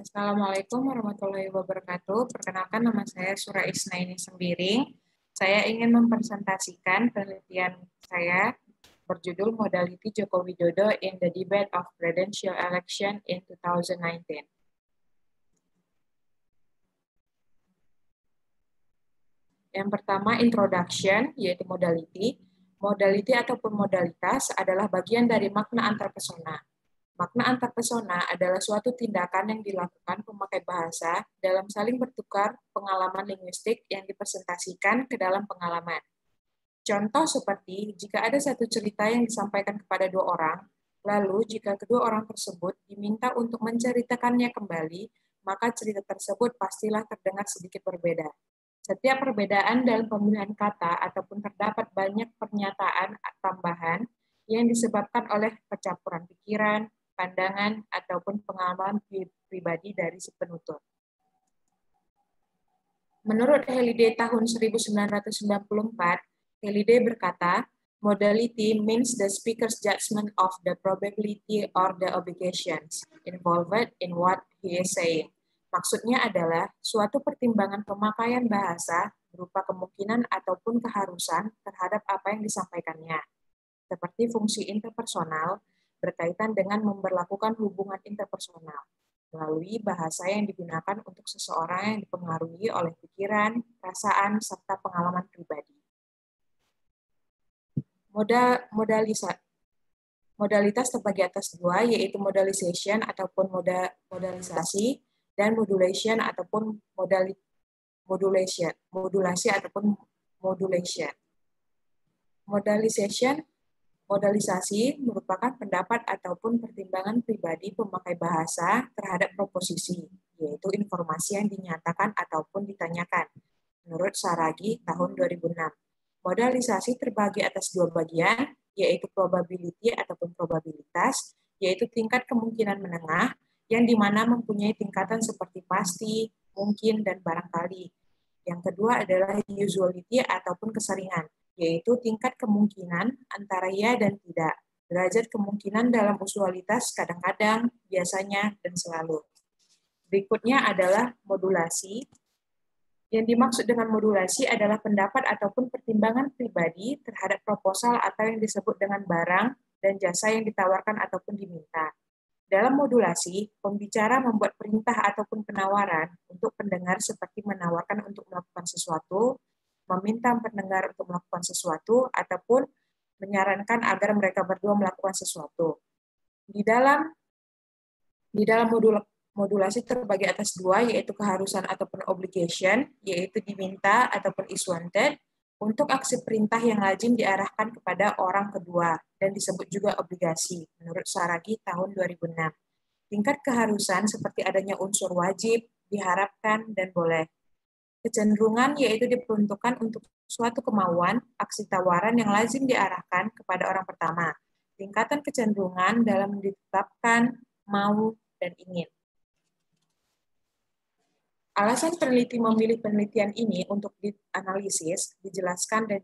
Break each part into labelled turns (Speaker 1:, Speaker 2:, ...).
Speaker 1: Assalamualaikum warahmatullahi wabarakatuh. Perkenalkan, nama saya Sura Isnaini Sembiring. Saya ingin mempresentasikan penelitian saya berjudul Modality Joko Widodo in the Debate of Presidential Election in 2019. Yang pertama, introduction, yaitu modality. Modality ataupun modalitas adalah bagian dari makna antarpersona. Makna antarpersona adalah suatu tindakan yang dilakukan pemakai bahasa dalam saling bertukar pengalaman linguistik yang dipresentasikan ke dalam pengalaman. Contoh seperti jika ada satu cerita yang disampaikan kepada dua orang, lalu jika kedua orang tersebut diminta untuk menceritakannya kembali, maka cerita tersebut pastilah terdengar sedikit berbeda. Setiap perbedaan dalam pemilihan kata ataupun terdapat banyak pernyataan tambahan yang disebabkan oleh percampuran pikiran, pandangan, ataupun pengalaman pribadi dari si penutur. Menurut Halliday tahun 1994, Halliday berkata, modality means the speaker's judgment of the probability or the obligations involved in what he is saying. Maksudnya adalah suatu pertimbangan pemakaian bahasa berupa kemungkinan ataupun keharusan terhadap apa yang disampaikannya, seperti fungsi interpersonal berkaitan dengan memperlakukan hubungan interpersonal melalui bahasa yang digunakan untuk seseorang yang dipengaruhi oleh pikiran, perasaan, serta pengalaman pribadi. Modalitas terbagi atas dua, yaitu modalization ataupun modalisasi, dan modulation ataupun modulasi ataupun modulation. Modalisasi merupakan pendapat ataupun pertimbangan pribadi pemakai bahasa terhadap proposisi, yaitu informasi yang dinyatakan ataupun ditanyakan, menurut Saragi tahun 2006. Modalisasi terbagi atas dua bagian, yaitu probability ataupun probabilitas, yaitu tingkat kemungkinan menengah, yang dimana mempunyai tingkatan seperti pasti, mungkin, dan barangkali. Yang kedua adalah usuality ataupun keseringan, yaitu tingkat kemungkinan antara ya dan tidak. Derajat kemungkinan dalam usualitas kadang-kadang, biasanya, dan selalu. Berikutnya adalah modulasi. Yang dimaksud dengan modulasi adalah pendapat ataupun pertimbangan pribadi terhadap proposal atau yang disebut dengan barang dan jasa yang ditawarkan ataupun diminta. Dalam modulasi, pembicara membuat perintah ataupun penawaran untuk pendengar seperti menawarkan untuk melakukan sesuatu, meminta pendengar untuk melakukan sesuatu, ataupun menyarankan agar mereka berdua melakukan sesuatu. Di dalam modulasi terbagi atas dua, yaitu keharusan ataupun obligation, yaitu diminta ataupun is wanted, untuk aksi perintah yang lazim diarahkan kepada orang kedua, dan disebut juga obligasi, menurut Saragi tahun 2006. Tingkat keharusan seperti adanya unsur wajib, diharapkan, dan boleh. Kecenderungan yaitu diperuntukkan untuk suatu kemauan, aksi tawaran yang lazim diarahkan kepada orang pertama. Tingkatan kecenderungan dalam ditetapkan, mau, dan ingin. Alasan peneliti memilih penelitian ini untuk dianalisis, dijelaskan, dan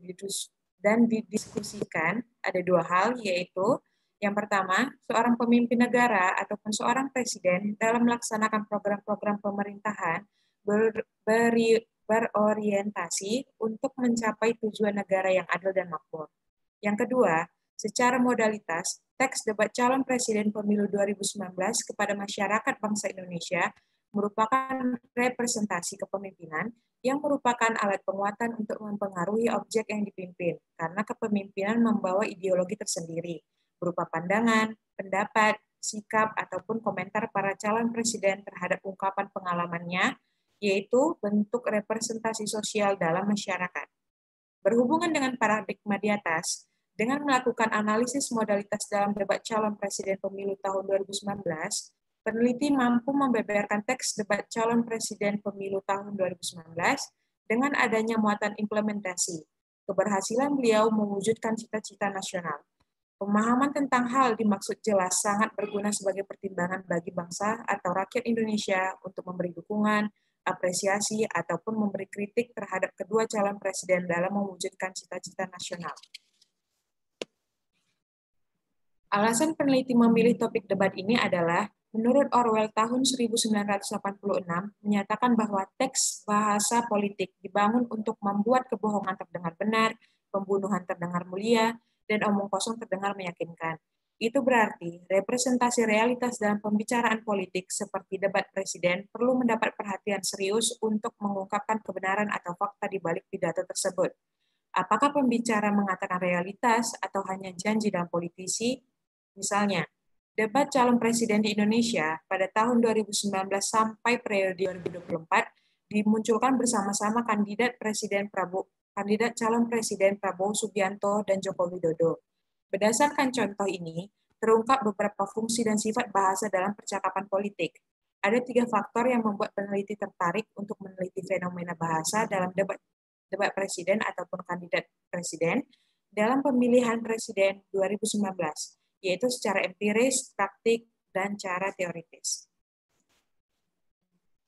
Speaker 1: didiskusikan ada dua hal, yaitu yang pertama, seorang pemimpin negara ataupun seorang presiden dalam melaksanakan program-program pemerintahan berorientasi untuk mencapai tujuan negara yang adil dan makmur. Yang kedua, secara modalitas, teks debat calon presiden pemilu 2019 kepada masyarakat bangsa Indonesia merupakan representasi kepemimpinan yang merupakan alat penguatan untuk mempengaruhi objek yang dipimpin, karena kepemimpinan membawa ideologi tersendiri, berupa pandangan, pendapat, sikap, ataupun komentar para calon presiden terhadap ungkapan pengalamannya, yaitu bentuk representasi sosial dalam masyarakat. Berhubungan dengan paradigma di atas, dengan melakukan analisis modalitas dalam debat calon presiden pemilu tahun 2019, peneliti mampu membeberkan teks debat calon presiden pemilu tahun 2019 dengan adanya muatan implementasi. Keberhasilan beliau mewujudkan cita-cita nasional. Pemahaman tentang hal dimaksud jelas sangat berguna sebagai pertimbangan bagi bangsa atau rakyat Indonesia untuk memberi dukungan, apresiasi, ataupun memberi kritik terhadap kedua calon presiden dalam mewujudkan cita-cita nasional. Alasan peneliti memilih topik debat ini adalah Menurut Orwell tahun 1986 menyatakan bahwa teks bahasa politik dibangun untuk membuat kebohongan terdengar benar, pembunuhan terdengar mulia, dan omong kosong terdengar meyakinkan. Itu berarti representasi realitas dalam pembicaraan politik seperti debat presiden perlu mendapat perhatian serius untuk mengungkapkan kebenaran atau fakta di balik pidato tersebut. Apakah pembicara mengatakan realitas atau hanya janji dalam politisi? Misalnya, debat calon presiden di Indonesia pada tahun 2019 sampai periode 2024 dimunculkan bersama-sama kandidat calon presiden Prabowo Subianto dan Joko Widodo. Berdasarkan contoh ini, terungkap beberapa fungsi dan sifat bahasa dalam percakapan politik. Ada 3 faktor yang membuat peneliti tertarik untuk meneliti fenomena bahasa dalam debat presiden ataupun kandidat presiden dalam pemilihan presiden 2019, yaitu secara empiris, praktik, dan cara teoritis.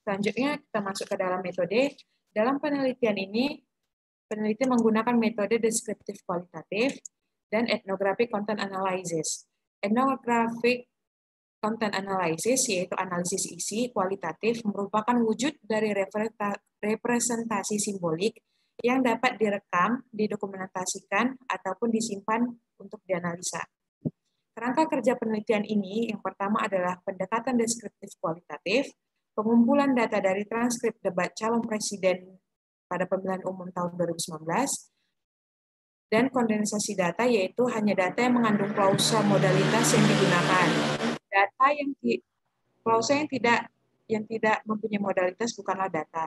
Speaker 1: Selanjutnya kita masuk ke dalam metode. Dalam penelitian ini, peneliti menggunakan metode deskriptif kualitatif dan ethnographic content analysis. Ethnographic content analysis, yaitu analisis isi kualitatif, merupakan wujud dari representasi simbolik yang dapat direkam, didokumentasikan, ataupun disimpan untuk dianalisa. Kerangka kerja penelitian ini yang pertama adalah pendekatan deskriptif kualitatif, pengumpulan data dari transkrip debat calon presiden pada pemilihan umum tahun 2019, dan kondensasi data, yaitu hanya data yang mengandung klausa modalitas yang digunakan. Data klausa yang tidak mempunyai modalitas bukanlah data.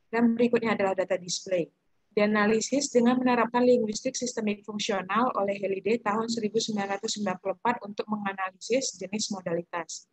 Speaker 1: Dan berikutnya adalah data display. Dianalisis dengan menerapkan linguistik sistemik fungsional oleh Halliday tahun 1994 untuk menganalisis jenis modalitas.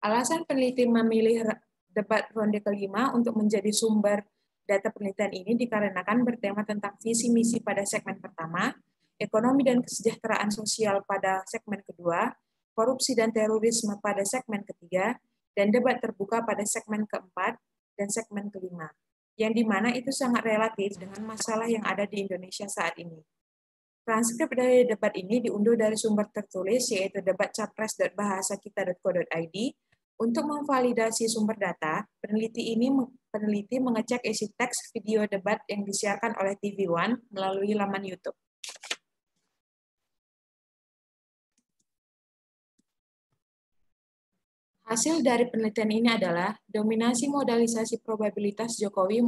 Speaker 1: Alasan peneliti memilih debat ronde kelima untuk menjadi sumber data penelitian ini dikarenakan bertema tentang visi misi pada segmen pertama, ekonomi dan kesejahteraan sosial pada segmen kedua, korupsi dan terorisme pada segmen ketiga, dan debat terbuka pada segmen keempat dan segmen kelima, yang dimana itu sangat relatif dengan masalah yang ada di Indonesia saat ini. Transkrip dari debat ini diunduh dari sumber tertulis, yaitu debatcapres.bahasakita.co.id. Untuk memvalidasi sumber data, peneliti mengecek isi teks video debat yang disiarkan oleh TV One melalui laman YouTube. Hasil dari penelitian ini adalah dominasi modalisasi probabilitas Jokowi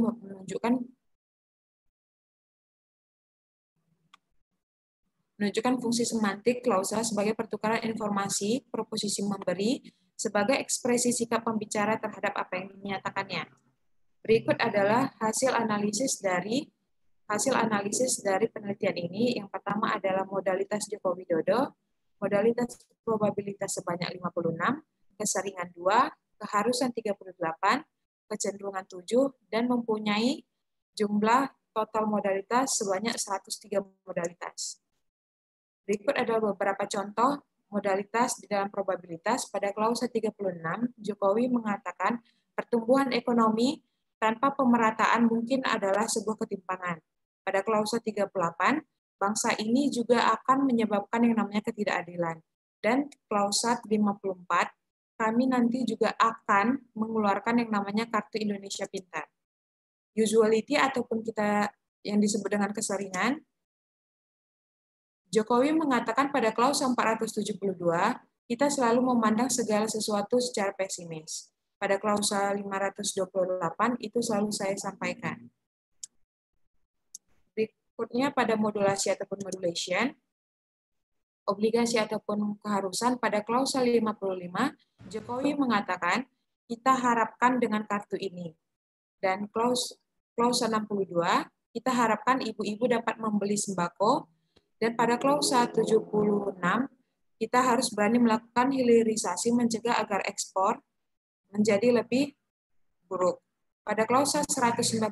Speaker 1: menunjukkan fungsi semantik klausa sebagai pertukaran informasi, proposisi memberi, sebagai ekspresi sikap pembicara terhadap apa yang dinyatakannya. Berikut adalah hasil analisis dari penelitian ini. Yang pertama adalah modalitas Joko Widodo, modalitas probabilitas sebanyak 56, keseringan 2, keharusan 38, kecenderungan 7, dan mempunyai jumlah total modalitas sebanyak 103 modalitas. Berikut adalah beberapa contoh modalitas di dalam probabilitas. Pada klausa 36, Jokowi mengatakan pertumbuhan ekonomi tanpa pemerataan mungkin adalah sebuah ketimpangan. Pada klausa 38, bangsa ini juga akan menyebabkan yang namanya ketidakadilan. Dan klausa 54, kami nanti juga akan mengeluarkan yang namanya Kartu Indonesia Pintar. Usuality ataupun kita yang disebut dengan keseringan, Jokowi mengatakan pada klausa 472, kita selalu memandang segala sesuatu secara pesimis. Pada klausa 528, itu selalu saya sampaikan. Berikutnya pada modulasi ataupun modulation, obligasi ataupun keharusan, pada klausa 55, Jokowi mengatakan, kita harapkan dengan kartu ini. Dan klausa 62, kita harapkan ibu-ibu dapat membeli sembako. Dan pada klausa 76, kita harus berani melakukan hilirisasi mencegah agar ekspor menjadi lebih buruk. Pada klausa 197,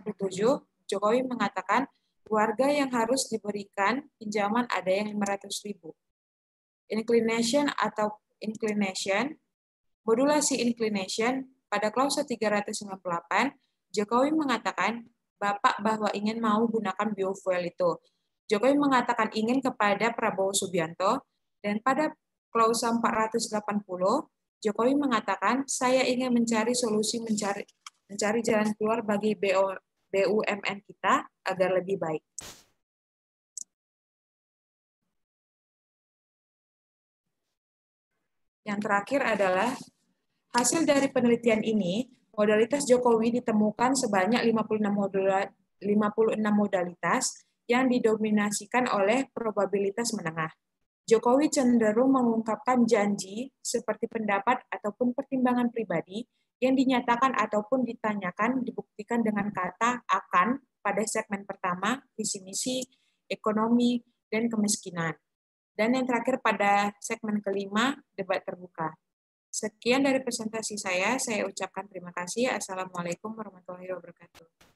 Speaker 1: Jokowi mengatakan warga yang harus diberikan pinjaman ada yang 500.000. Inclination, modulasi inclination, pada klausa 398, Jokowi mengatakan Bapak bahwa ingin mau gunakan biofuel itu. Jokowi mengatakan ingin kepada Prabowo Subianto, dan pada klausa 480, Jokowi mengatakan, saya ingin mencari solusi mencari jalan keluar bagi BUMN kita agar lebih baik. Yang terakhir adalah hasil dari penelitian ini, modalitas Jokowi ditemukan sebanyak 56 modalitas yang didominasikan oleh probabilitas menengah. Jokowi cenderung mengungkapkan janji seperti pendapat ataupun pertimbangan pribadi yang dinyatakan ataupun ditanyakan dibuktikan dengan kata akan pada segmen pertama, visi misi, ekonomi, dan kemiskinan. Dan yang terakhir pada segmen kelima, debat terbuka. Sekian dari presentasi saya ucapkan terima kasih. Assalamualaikum warahmatullahi wabarakatuh.